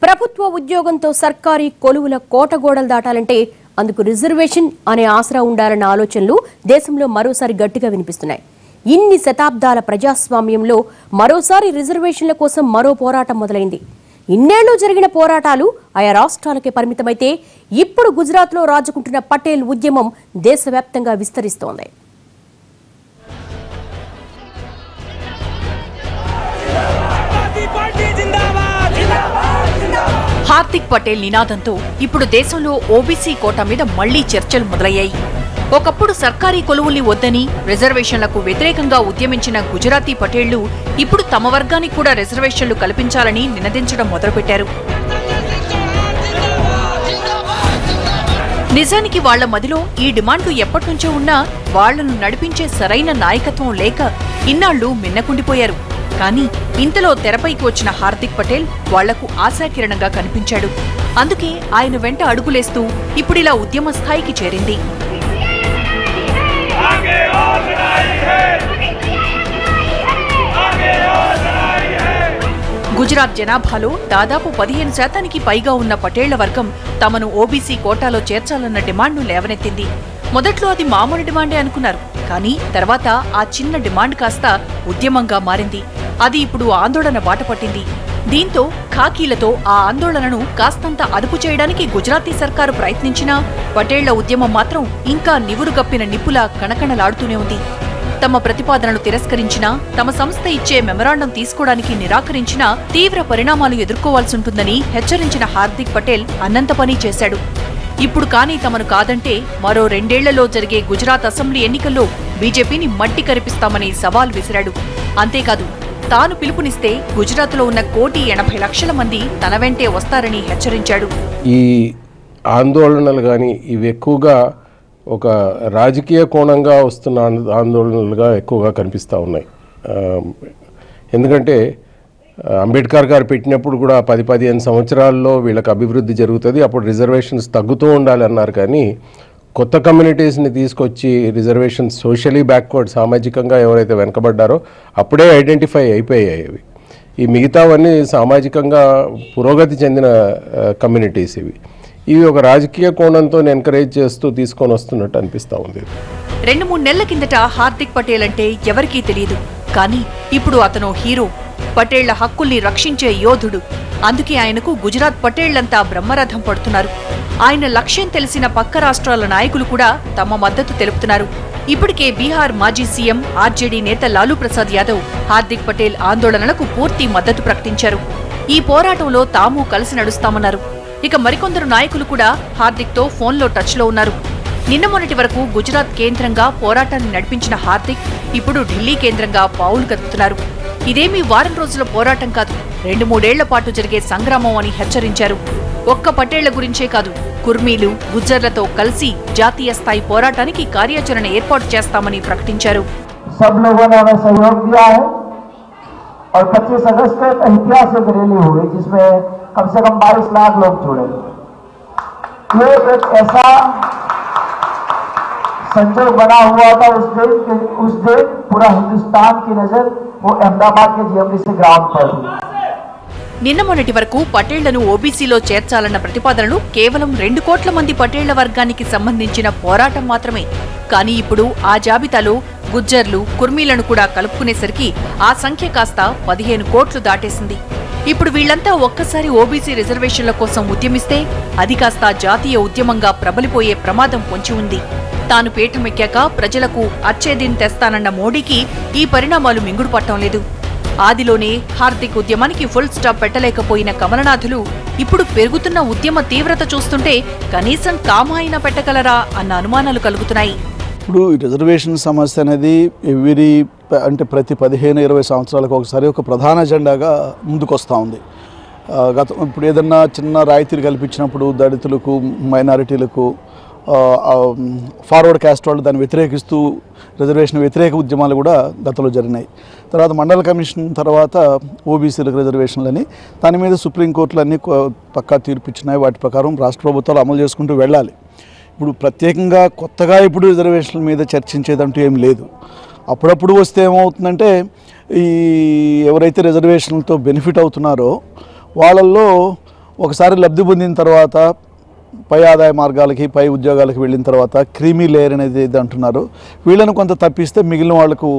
ప్రభుత్వ ఉద్యోగంతో సర్కారీ కొలువుల కోటగోడలు దాటాలంటే అందుకు రిజర్వేషన్ అనే ఆసరా ఉండాలన్న ఆలోచనలు దేశంలో మరోసారి గట్టిగా వినిపిస్తున్నాయి. ఇన్ని శతాబ్దాల ప్రజాస్వామ్యంలో మరోసారి రిజర్వేషన్ల కోసం మరో పోరాటం మొదలైంది. ఇన్నేళ్లు జరిగిన పోరాటాలు ఆయా రాష్ట్రాలకే పరిమితమైతే ఇప్పుడు గుజరాత్లో రాజుకుంటున్న పటేల్ ఉద్యమం దేశవ్యాప్తంగా విస్తరిస్తోంది. హార్దిక్ పటేల్ నినాదంతో ఇప్పుడు దేశంలో ఓబీసీ కోటా మీద మళ్లీ చర్చలు మొదలయ్యాయి. ఒకప్పుడు సర్కారీ కొలువుల్ని వద్దని రిజర్వేషన్లకు వ్యతిరేకంగా ఉద్యమించిన గుజరాతీ పటేళ్లు ఇప్పుడు తమ వర్గానికి కూడా రిజర్వేషన్లు కల్పించాలని నినదించడం మొదలుపెట్టారు. నిజానికి వాళ్ల మదిలో ఈ డిమాండ్లు ఎప్పటినుంచో ఉన్నా వాళ్లను నడిపించే సరైన నాయకత్వం లేక ఇన్నాళ్లు మిన్నకుండిపోయారు. కానీ ఇంతలో తెరపైకి వచ్చిన హార్దిక్ పటేల్ వాళ్లకు ఆశాకిరణంగా కనిపించాడు. అందుకే ఆయన వెంట అడుగులేస్తూ ఇప్పుడిలా ఉద్యమ స్థాయికి చేరింది. గుజరాత్ జనాభాలో దాదాపు 15% పైగా ఉన్న పటేళ్ల వర్గం తమను ఓబీసీ కోటాలో చేర్చాలన్న డిమాండ్ను లేవనెత్తింది. మొదట్లో అది మామూలు డిమాండే అనుకున్నారు. కానీ తర్వాత ఆ చిన్న డిమాండ్ కాస్త ఉద్యమంగా మారింది. అది ఇప్పుడు ఆందోళన బాట పట్టింది. దీంతో ఖాకీలతో ఆ ఆందోళనను కాస్తంత అదుపు చేయడానికి గుజరాతీ సర్కారు ప్రయత్నించినా పటేళ్ల ఉద్యమం మాత్రం ఇంకా నివురుగప్పిన నిప్పులా కణకణలాడుతూనే ఉంది. తమ ప్రతిపాదనలు తిరస్కరించినా, తమ సంస్థ ఇచ్చే మెమరాండం తీసుకోవడానికి నిరాకరించినా తీవ్ర పరిణామాలు ఎదుర్కోవాల్సుంటుందని హెచ్చరించిన హార్దిక్ పటేల్ అన్నంత పని చేశాడు. ఇప్పుడు కానీ తమను కాదంటే మరో 2 ఏళ్లలో జరిగే గుజరాత్ అసెంబ్లీ ఎన్నికల్లో బీజేపీని మట్టి కరిపిస్తామని సవాల్ విసిరాడు. అంతేకాదు, తాను పిలుపునిస్తే గుజరాత్లో ఉన్న 1,80,00,000 మంది తన వెంటే వస్తారని హెచ్చరించాడు. ఈ ఆందోళనలు కానీ ఇవి ఎక్కువగా ఒక రాజకీయ కోణంగా వస్తున్న ఆందోళనలుగా ఎక్కువగా కనిపిస్తూ ఉన్నాయి. ఎందుకంటే అంబేద్కర్ గారు పెట్టినప్పుడు కూడా 10-15 సంవత్సరాల్లో వీళ్ళకి అభివృద్ధి జరుగుతుంది, అప్పుడు రిజర్వేషన్స్ తగ్గుతూ ఉండాలి అన్నారు. కానీ కొత్త కమ్యూనిటీస్ని తీసుకొచ్చి రిజర్వేషన్స్ సోషలీ బ్యాక్వర్డ్, సామాజికంగా ఎవరైతే వెనకబడ్డారో అప్పుడే ఐడెంటిఫై అయిపోయాయి. ఈ మిగతావన్నీ సామాజికంగా పురోగతి చెందిన కమ్యూనిటీస్. ఇవి ఒక రాజకీయ కోణంతో ఎంకరేజ్ చేస్తూ తీసుకొని వస్తున్నట్టు అనిపిస్తూ ఉంది. 2-3 నెలల కిందట హార్దిక్ పటేల్ అంటే ఎవరికీ తెలియదు. కానీ ఇప్పుడు అతను హీరో, పటేళ్ల హక్కుల్ని రక్షించే యోధుడు. అందుకే ఆయనకు గుజరాత్ పటేళ్లంతా బ్రహ్మరథం పడుతున్నారు. ఆయన లక్ష్యం తెలిసిన పక్క రాష్ట్రాల నాయకులు కూడా తమ మద్దతు తెలుపుతున్నారు. ఇప్పటికే బీహార్ మాజీ సీఎం ఆర్జేడీ నేత లాలూ ప్రసాద్ యాదవ్ హార్దిక్ పటేల్ ఆందోళనలకు పూర్తి మద్దతు ప్రకటించారు. ఈ పోరాటంలో తాము కలిసి నడుస్తామన్నారు. ఇక మరికొందరు నాయకులు కూడా హార్దిక్ తో ఫోన్లో టచ్లో ఉన్నారు. నిన్న మొన్నటి వరకు గుజరాత్ కేంద్రంగా పోరాటాన్ని నడిపించిన హార్దిక్ ఇప్పుడు ఢిల్లీ కేంద్రంగా పావులు కదుపుతున్నారు. ఇదేమీ వారం రోజుల పోరాటం కాదు, 2-3 ఏళ్ల పాటు జరిగే సంగ్రామం అని హెచ్చరించారు. ఒక్క పటేళ్ల గురించే కాదు, కుర్మీలు, గుజ్జర్లతో కలిసి జాతీయ స్థాయి పోరాటానికి కార్యాచరణ ఏర్పాటు చేస్తామని ప్రకటించారు. कम से कम 22 लाख लोग जुड़े। ये एक ऐसा संजोग बना हुआ था उस दिन पूरा हिंदुस्तान की नजर वो अहमदाबाद के जीएमडीसी ग्राउंड पर थी. నిన్న మొన్నటి వరకు పటేళ్లను ఓబీసీలో చేర్చాలన్న ప్రతిపాదనలు కేవలం 2 కోట్ల మంది పటేళ్ల వర్గానికి సంబంధించిన పోరాటం మాత్రమే. కానీ ఇప్పుడు ఆ జాబితాలో గుజ్జర్లు, కుర్మీలను కూడా కలుపుకునేసరికి ఆ సంఖ్య కాస్త 15 కోట్లు దాటేసింది. ఇప్పుడు వీళ్లంతా ఒక్కసారి ఓబీసీ రిజర్వేషన్ల కోసం ఉద్యమిస్తే అది కాస్త జాతీయ ఉద్యమంగా ప్రబలిపోయే ప్రమాదం పొంచి ఉంది. తాను పీఠమెక్కాక ప్రజలకు అచ్చేదిన్ తెస్తానన్న మోడీకి ఈ పరిణామాలు మింగుడు పట్టం లేదు. ఆదిలోనే హార్దిక్ ఉద్యమానికి ఫుల్ స్టాప్ పెట్టలేకపోయిన కమలనాథులు ఇప్పుడు పెరుగుతున్న ఉద్యమ తీవ్రత చూస్తుంటే కనీసం కామా అయినా పెట్టగలరా అన్న అనుమానాలు కలుగుతున్నాయి. ఇప్పుడు రిజర్వేషన్ సమస్య అనేది ప్రతి 15-20 సంవత్సరాలకు ఒకసారి ఒక ప్రధాన ఎజెండాగా ముందుకొస్తూ ఉంది. ఇప్పుడు ఏదన్నా చిన్న రాయితీలు కల్పించినప్పుడు దళితులకు, మైనారిటీలకు, ఫార్వర్డ్ క్యాస్ట్ వాళ్ళు దాన్ని వ్యతిరేకిస్తూ రిజర్వేషన్ వ్యతిరేక ఉద్యమాలు కూడా గతంలో జరిగినాయి. తర్వాత మండల కమిషన్ తర్వాత ఓబీసీలకు రిజర్వేషన్లని దాని మీద సుప్రీంకోర్టులు అన్నీ పక్కా తీర్పిచ్చినాయి. వాటి ప్రకారం రాష్ట్ర ప్రభుత్వాలు అమలు చేసుకుంటూ వెళ్ళాలి. ఇప్పుడు ప్రత్యేకంగా కొత్తగా ఇప్పుడు రిజర్వేషన్ల మీద చర్చించేదంటూ ఏం లేదు. అప్పుడప్పుడు వస్తే ఏమవుతుందంటే ఈ ఎవరైతే రిజర్వేషన్లతో బెనిఫిట్ అవుతున్నారో వాళ్ళల్లో ఒకసారి లబ్ధి పొందిన తర్వాత పై ఆదాయ మార్గాలకి పై ఉద్యోగాలకు వెళ్ళిన తర్వాత క్రీమీ లేయర్ అనేది ఏది అంటున్నారు, వీళ్ళని కొంత తప్పిస్తే మిగిలిన వాళ్ళకు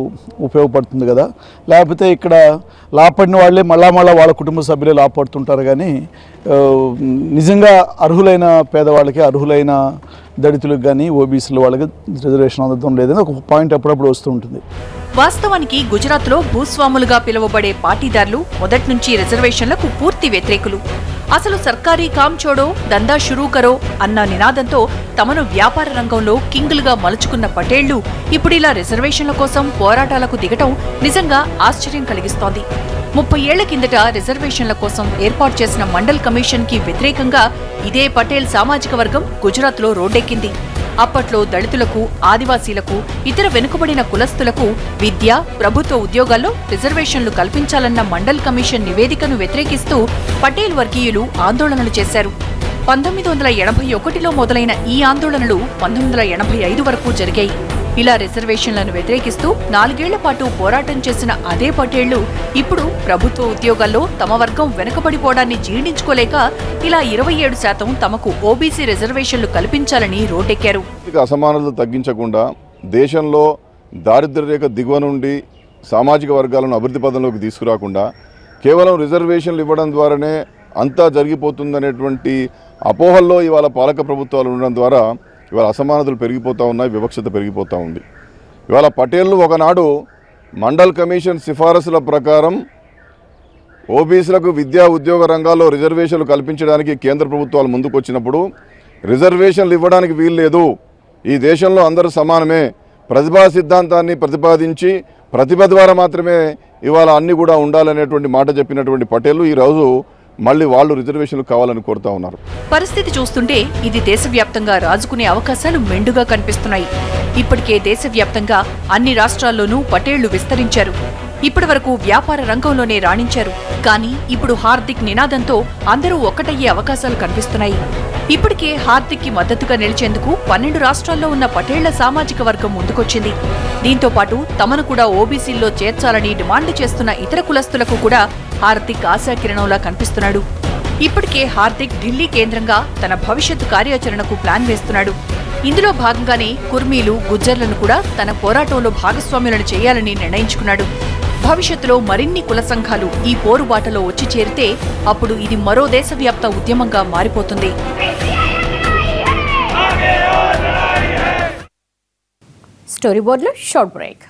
ఉపయోగపడుతుంది కదా. లేకపోతే ఇక్కడ లాభపడిన వాళ్ళే మళ్ళా వాళ్ళ కుటుంబ సభ్యులే లాభపడుతుంటారు. కానీ నిజంగా అర్హులైన పేదవాళ్ళకి, అర్హులైన దళితులకు కానీ ఓబీసీల వాళ్ళకి రిజర్వేషన్ అందడం లేదని ఒక పాయింట్ అప్పుడప్పుడు వస్తూ ఉంటుంది. వాస్తవానికి గుజరాత్లో భూస్వాములుగా పిలువబడే పాటీదారులు మొదటి నుంచి రిజర్వేషన్లకు పూర్తి వ్యతిరేకులు. అసలు సర్కారీ కామ్ చోడో దందా షురూ కరో అన్న నినాదంతో తమను వ్యాపార రంగంలో కింగులుగా మలుచుకున్న పటేళ్లు ఇప్పుడిలా రిజర్వేషన్ల కోసం పోరాటాలకు దిగటం నిజంగా ఆశ్చర్యం కలిగిస్తోంది. 30 ఏళ్ల కిందట రిజర్వేషన్ల కోసం ఏర్పాటు చేసిన మండల్ కమిషన్ కి వ్యతిరేకంగా ఇదే పటేల్ సామాజిక వర్గం గుజరాత్లో రోడ్డెక్కింది. అప్పట్లో దళితులకు, ఆదివాసీలకు, ఇతర వెనుకబడిన కులస్తులకు విద్య, ప్రభుత్వ ఉద్యోగాల్లో రిజర్వేషన్లు కల్పించాలన్న మండల్ కమిషన్ నివేదికను వ్యతిరేకిస్తూ పటేల్ వర్గీయులు ఆందోళనలు చేశారు. 1981లో మొదలైన ఈ ఆందోళనలు 1985 వరకు జరిగాయి. ఇలా రిజర్వేషన్లను వ్యతిరేకిస్తూ 4 ఏళ్ల పాటు పోరాటం చేసిన అదే పటేళ్లు ఇప్పుడు ప్రభుత్వ ఉద్యోగాల్లో తమ వర్గం వెనుకబడిపోవడాన్ని జీర్ణించుకోలేక ఇలా 27% తమకు ఓబీసీ రిజర్వేషన్లు కల్పించాలని రోడ్డెక్కారు. అసమానతలు తగ్గించకుండా దేశంలో దారిద్ర్య రేఖ దిగువ నుండి సామాజిక వర్గాలను అభివృద్ధి పదంలోకి తీసుకురాకుండా కేవలం రిజర్వేషన్లు ఇవ్వడం ద్వారానే అంతా జరిగిపోతుందనేటువంటి అపోహల్లో ఇవాళ పాలక ప్రభుత్వాలు ఉండడం ద్వారా ఇవాళ అసమానతలు పెరిగిపోతూ ఉన్నాయి, వివక్షత పెరిగిపోతూ ఉంది. ఇవాళ పటేళ్లు ఒకనాడు మండల్ కమిషన్ సిఫారసుల ప్రకారం ఓబీసీలకు విద్యా ఉద్యోగ రంగాల్లో రిజర్వేషన్లు కల్పించడానికి కేంద్ర ప్రభుత్వాలు ముందుకొచ్చినప్పుడు రిజర్వేషన్లు ఇవ్వడానికి వీల్లేదు, ఈ దేశంలో అందరూ సమానమే, ప్రతిభా సిద్ధాంతాన్ని ప్రతిపాదించి ప్రతిభ ద్వారా మాత్రమే ఇవాళ అన్ని కూడా ఉండాలనేటువంటి మాట చెప్పినటువంటి పటేళ్లు ఈరోజు మళ్ళీ వాళ్ళు రిజర్వేషన్లు కావాలని కోరుతా ఉన్నారు. పరిస్థితి చూస్తుంటే ఇది దేశవ్యాప్తంగా రాజుకునే అవకాశాలు మెండుగా కనిపిస్తున్నాయి. ఇప్పటికే దేశవ్యాప్తంగా అన్ని రాష్ట్రాల్లోనూ పటేళ్లు విస్తరించారు. ఇప్పటి వరకు వ్యాపార రంగంలోనే రాణించారు. కానీ ఇప్పుడు హార్దిక్ నినాదంతో అందరూ ఒక్కటయ్యే అవకాశాలు కనిపిస్తున్నాయి. ఇప్పటికే హార్దిక్ కి మద్దతుగా నిలిచేందుకు 12 రాష్ట్రాల్లో ఉన్న పటేళ్ల సామాజిక వర్గం ముందుకొచ్చింది. దీంతో పాటు తమను కూడా ఓబీసీల్లో చేర్చాలని డిమాండ్ చేస్తున్న ఇతర కులస్తులకు కూడా హార్దిక్ ఆశాకిరణంలా కనిపిస్తున్నాడు. ఇప్పటికే హార్దిక్ ఢిల్లీ కేంద్రంగా తన భవిష్యత్తు కార్యాచరణకు ప్లాన్ వేస్తున్నాడు. ఇందులో భాగంగానే కుర్మీలు, గుజ్జర్లను కూడా తన పోరాటంలో భాగస్వాములను చేయాలని నిర్ణయించుకున్నాడు. భవిష్యత్తులో మరిన్ని కుల సంఘాలు ఈ పోరుబాటలో వచ్చి చేరితే అప్పుడు ఇది మరో దేశవ్యాప్త ఉద్యమంగా మారిపోతుంది. స్టోరీ బోర్డులో షార్ట్ బ్రేక్.